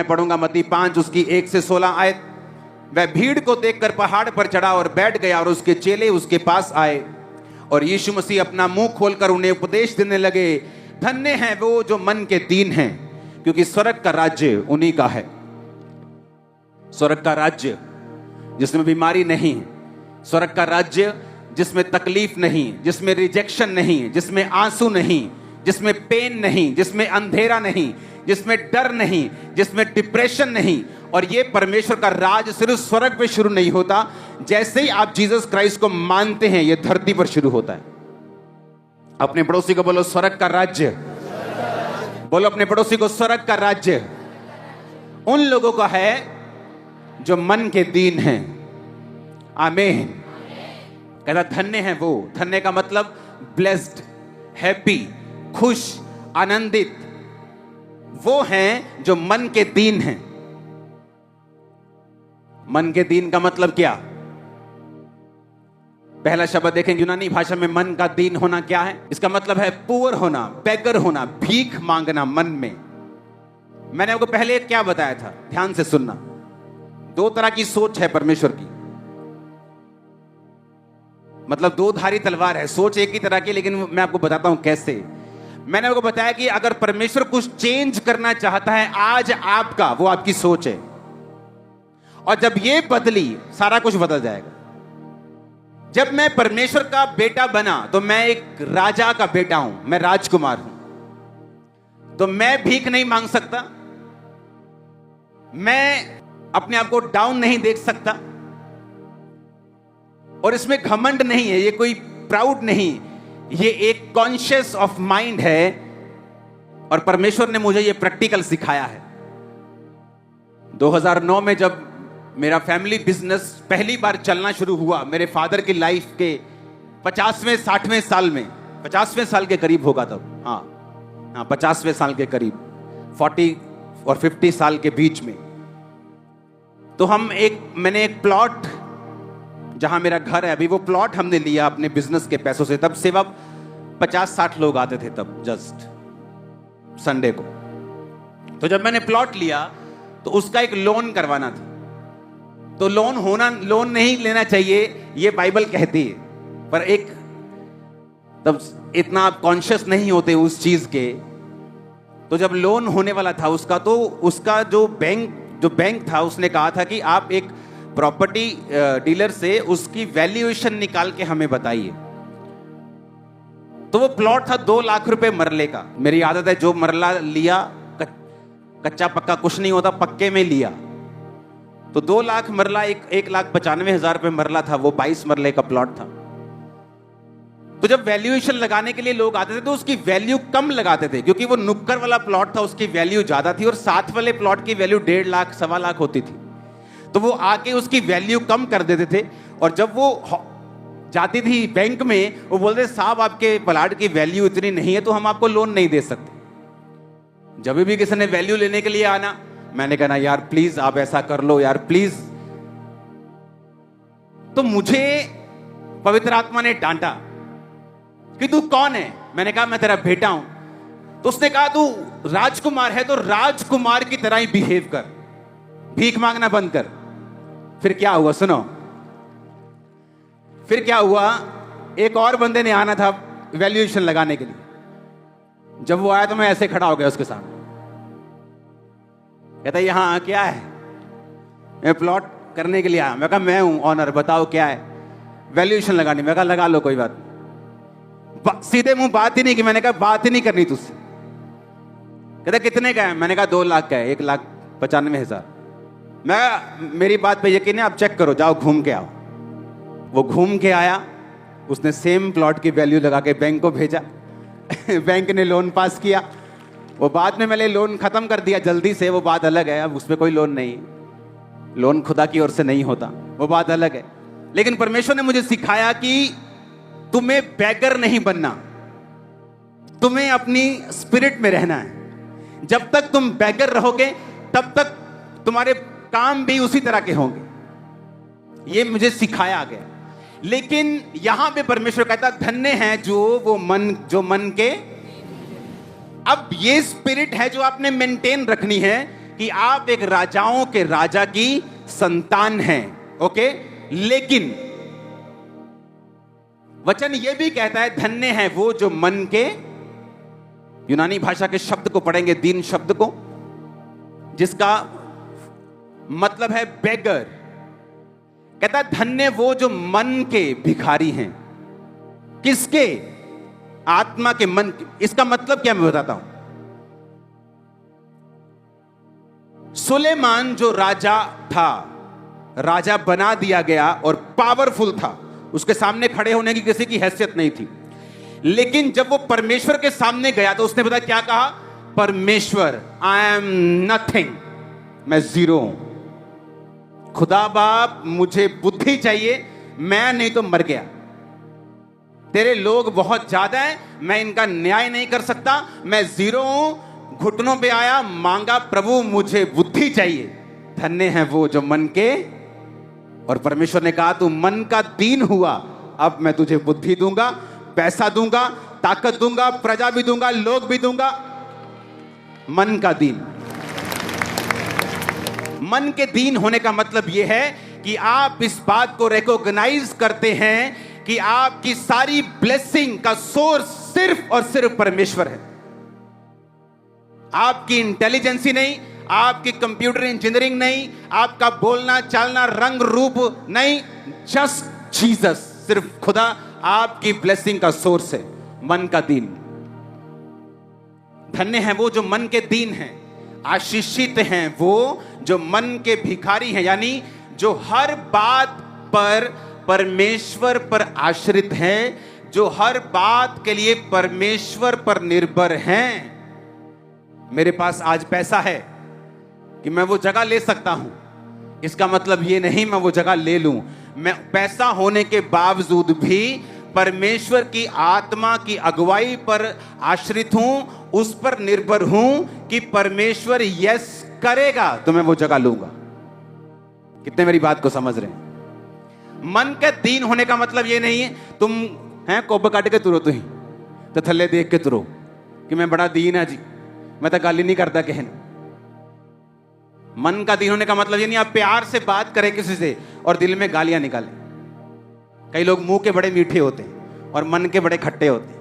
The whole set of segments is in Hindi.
मैं पढ़ूंगा मत्ती 5 उसकी 1 से 16 आयत। वह भीड़ को देखकर पहाड़ पर चढ़ा और बैठ गया और उसके चेले उसके पास आए और यीशु मसीह अपना मुंह खोलकर उन्हें उपदेश देने लगे, धन्य हैं वो जो मन के दीन हैं, क्योंकि स्वर्ग का राज्य उन्हीं का है। स्वर्ग का राज्य जिसमें बीमारी नहीं, स्वर्ग का राज्य जिसमें तकलीफ नहीं, जिसमें रिजेक्शन नहीं, जिसमें आंसू नहीं, जिसमें पेन नहीं, जिसमें अंधेरा नहीं, जिसमें डर नहीं, जिसमें डिप्रेशन नहीं। और ये परमेश्वर का राज सिर्फ स्वर्ग पे शुरू नहीं होता, जैसे ही आप जीसस क्राइस्ट को मानते हैं ये धरती पर शुरू होता है। अपने पड़ोसी को बोलो स्वर्ग का राज्य, बोलो अपने पड़ोसी को स्वर्ग का राज्य उन लोगों का है जो मन के दीन हैं। आमीन। कहता धन्य है वो, धन्य का मतलब ब्लेस्ड, हैप्पी, खुश, आनंदित, वो हैं जो मन के दीन हैं। मन के दीन का मतलब क्या? पहला शब्द देखें यूनानी भाषा में मन का दीन होना क्या है। इसका मतलब है पुअर होना, बेगर होना, भीख मांगना मन में। मैंने आपको पहले क्या बताया था, ध्यान से सुनना। दो तरह की सोच है परमेश्वर की, मतलब दो धारी तलवार है। सोच एक ही तरह की, लेकिन मैं आपको बताता हूं कैसे। मैंने आपको बताया कि अगर परमेश्वर कुछ चेंज करना चाहता है आज आपका, वो आपकी सोच है, और जब ये बदली सारा कुछ बदल जाएगा। जब मैं परमेश्वर का बेटा बना तो मैं एक राजा का बेटा हूं, मैं राजकुमार हूं, तो मैं भीख नहीं मांग सकता, मैं अपने आप को डाउन नहीं देख सकता, और इसमें घमंड नहीं है, ये कोई प्राउड नहीं, ये एक कॉन्शियस ऑफ माइंड है। और परमेश्वर ने मुझे ये प्रैक्टिकल सिखाया है। 2009 में जब मेरा फैमिली बिजनेस पहली बार चलना शुरू हुआ, मेरे फादर की लाइफ के 50वें 60वें साल में, 50वें साल के करीब होगा तब, हाँ 50वें साल के करीब, 40 और 50 साल के बीच में, तो मैंने एक प्लॉट, जहां मेरा घर है अभी, वो प्लॉट हमने लिया अपने बिजनेस के पैसों से। तब सेवा 50-60 लोग आते थे तब, जस्ट संडे को। तो जब मैंने प्लॉट लिया तो उसका एक लोन करवाना था। तो लोन नहीं लेना चाहिए, ये बाइबल कहती है, पर एक तब इतना आप कॉन्शियस नहीं होते उस चीज के। तो जब लोन होने वाला था उसका, तो उसका जो बैंक था उसने कहा था कि आप एक प्रॉपर्टी डीलर से उसकी वैल्यूएशन निकाल के हमें बताइए। तो वो प्लॉट था 2 लाख रुपए मरले का। मेरी आदत है जो मरला लिया, कच्चा पक्का कुछ नहीं होता, पक्के में लिया। तो 2 लाख मरला, 1,95,000 रुपए मरला था, वो 22 मरले का प्लॉट था। तो जब वैल्यूएशन लगाने के लिए लोग आते थे तो उसकी वैल्यू कम लगाते थे, क्योंकि वो नुक्कड़ वाला प्लॉट था, उसकी वैल्यू ज्यादा थी, और साथ वाले प्लॉट की वैल्यू 1.5 लाख 1.25 लाख होती थी। तो वो आके उसकी वैल्यू कम कर देते थे, और जब वो जाती थी बैंक में, वो बोलते साहब आपके प्लॉट की वैल्यू इतनी नहीं है तो हम आपको लोन नहीं दे सकते। जब भी किसी ने वैल्यू लेने के लिए आना, मैंने कहा यार प्लीज आप ऐसा कर लो यार प्लीज। तो मुझे पवित्र आत्मा ने डांटा कि तू कौन है। मैंने कहा मैं तेरा बेटा हूं। तो उसने कहा तू राजकुमार है तो राजकुमार की तरह ही बिहेव कर, भीख मांगना बंद कर। फिर क्या हुआ सुनो, फिर क्या हुआ, एक और बंदे ने आना था वैल्यूएशन लगाने के लिए। जब वो आया तो मैं ऐसे खड़ा हो गया उसके सामने। कहता यहां क्या है? मैं प्लॉट करने के लिए आया। मैं कहा मैं हूं ऑनर, बताओ क्या है? वैल्यूएशन लगानी। मैं कहा लगा लो कोई बात। सीधे मुंह बात ही नहीं की। मैंने कहा बात ही नहीं करनी तुझसे। कहता कितने का है? मैंने कहा 2 लाख का है, 1,95,000। मेरी बात पे यकीन है, आप चेक करो, जाओ घूम के आओ। वो घूम के आया, उसने सेम प्लॉट की वैल्यू लगा के बैंक को भेजा। बैंक ने लोन पास किया। वो बाद में मैंने लोन खत्म कर दिया जल्दी से, वो बात अलग है, अब उसमें कोई लोन नहीं, लोन खुदा की ओर से नहीं होता, वो बात अलग है। लेकिन परमेश्वर ने मुझे सिखाया कि तुम्हें बैगर नहीं बनना, तुम्हें अपनी स्पिरिट में रहना है। जब तक तुम बैगर रहोगे तब तक तुम्हारे काम भी उसी तरह के होंगे। ये मुझे सिखाया गया। लेकिन यहां पे परमेश्वर कहता धन्य है जो मन के, अब ये स्पिरिट है जो आपने मेंटेन रखनी है कि आप एक राजाओं के राजा की संतान हैं, ओके। लेकिन वचन यह भी कहता है धन्य है वो जो मन के, यूनानी भाषा के शब्द को पढ़ेंगे, दीन शब्द को, जिसका मतलब है बेगर। कहता है धन्य वो जो मन के भिखारी हैं। किसके? आत्मा के, मन के। इसका मतलब क्या मैं बताता हूं। सुलेमान जो राजा था, राजा बना दिया गया और पावरफुल था, उसके सामने खड़े होने की किसी की हैसियत नहीं थी। लेकिन जब वो परमेश्वर के सामने गया तो उसने पता क्या कहा? परमेश्वर, आई एम नथिंग, मैं जीरो हूं। खुदा बाप मुझे बुद्धि चाहिए, मैं नहीं तो मर गया। तेरे लोग बहुत ज्यादा हैं, मैं इनका न्याय नहीं कर सकता, मैं जीरो हूं, घुटनों पे आया, मांगा, प्रभु मुझे बुद्धि चाहिए। धन्य है वो जो मन के, और परमेश्वर ने कहा तू मन का दीन हुआ, अब मैं तुझे बुद्धि दूंगा, पैसा दूंगा, ताकत दूंगा, प्रजा भी दूंगा, लोग भी दूंगा। मन का दीन। मन के दीन होने का मतलब यह है कि आप इस बात को रिकॉग्नाइज करते हैं कि आपकी सारी ब्लेसिंग का सोर्स सिर्फ और सिर्फ परमेश्वर है। आपकी इंटेलिजेंसी नहीं, आपकी कंप्यूटर इंजीनियरिंग नहीं, आपका बोलना चालना रंग रूप नहीं, जस्ट जीसस, सिर्फ खुदा आपकी ब्लेसिंग का सोर्स है। मन का दीन। धन्य है वो जो मन के दीन हैं, आशीषित हैं वो जो मन के भिखारी हैं, यानी जो हर बात पर परमेश्वर पर आश्रित हैं, जो हर बात के लिए परमेश्वर पर निर्भर हैं। मेरे पास आज पैसा है कि मैं वो जगह ले सकता हूं, इसका मतलब ये नहीं मैं वो जगह ले लूं। मैं पैसा होने के बावजूद भी परमेश्वर की आत्मा की अगुवाई पर आश्रित हूं, उस पर निर्भर हूं कि परमेश्वर यस करेगा तो मैं वो जगह लूंगा। कितने मेरी बात को समझ रहे हैं? मन के दीन होने का मतलब ये नहीं है तुम हैं कोब काट के तुरो, तुही तो थल्ले देख के तुरो कि मैं बड़ा दीन है जी, मैं तो गाली नहीं करता कहन। मन का दीन होने का मतलब ये नहीं आप प्यार से बात करें किसी से और दिल में गालियां निकालें। कई लोग मुंह के बड़े मीठे होते हैं और मन के बड़े खट्टे होते हैं।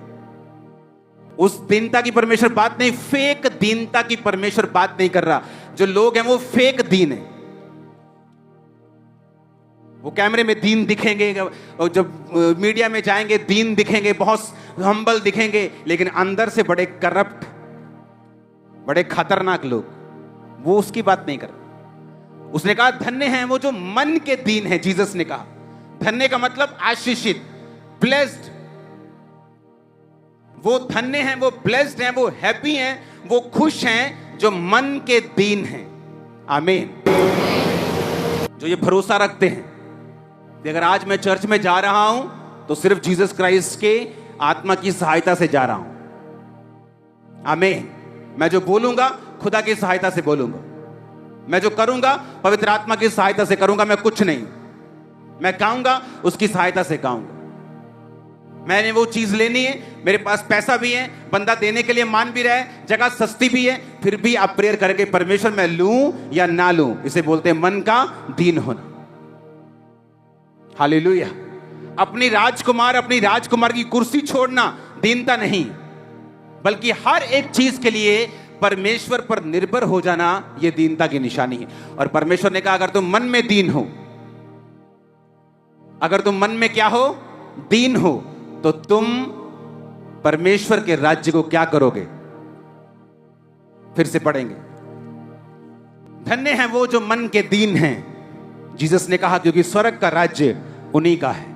उस दीनता की परमेश्वर बात नहीं, फेक दीनता की परमेश्वर बात नहीं कर रहा। जो लोग हैं वो फेक दीन है। वो कैमरे में दीन दिखेंगे और जब मीडिया में जाएंगे दीन दिखेंगे, बहुत हम्बल दिखेंगे, लेकिन अंदर से बड़े करप्ट, बड़े खतरनाक लोग। वो उसकी बात नहीं कर रहा। उसने कहा धन्य हैं वो जो मन के दीन है। जीसस ने कहा धन्य का मतलब आशीषित, ब्लेस्ड। वो धन्य हैं, वो ब्लेस्ड हैं, वो हैप्पी हैं, वो खुश हैं जो मन के दीन हैं। आमीन। जो ये भरोसा रखते हैं कि अगर आज मैं चर्च में जा रहा हूं तो सिर्फ जीसस क्राइस्ट के आत्मा की सहायता से जा रहा हूं। आमीन। मैं जो बोलूंगा खुदा की सहायता से बोलूंगा, मैं जो करूंगा पवित्र आत्मा की सहायता से करूंगा। मैं कुछ नहीं, मैं गाऊंगा उसकी सहायता से गाऊंगा। मैंने वो चीज लेनी है, मेरे पास पैसा भी है, बंदा देने के लिए मान भी रहा है, जगह सस्ती भी है, फिर भी आप प्रेयर करके परमेश्वर मैं लूं या ना लूं, इसे बोलते हैं मन का दीन होना। हालेलुया। अपनी राजकुमार, अपनी राजकुमार की कुर्सी छोड़ना दीनता नहीं, बल्कि हर एक चीज के लिए परमेश्वर पर निर्भर हो जाना यह दीनता की निशानी है। और परमेश्वर ने कहा अगर तुम मन में दीन हो, अगर तुम मन में क्या हो? दीन हो, तो तुम परमेश्वर के राज्य को क्या करोगे? फिर से पढ़ेंगे। धन्य है वो जो मन के दीन हैं, जीसस ने कहा, क्योंकि स्वर्ग का राज्य उन्हीं का है।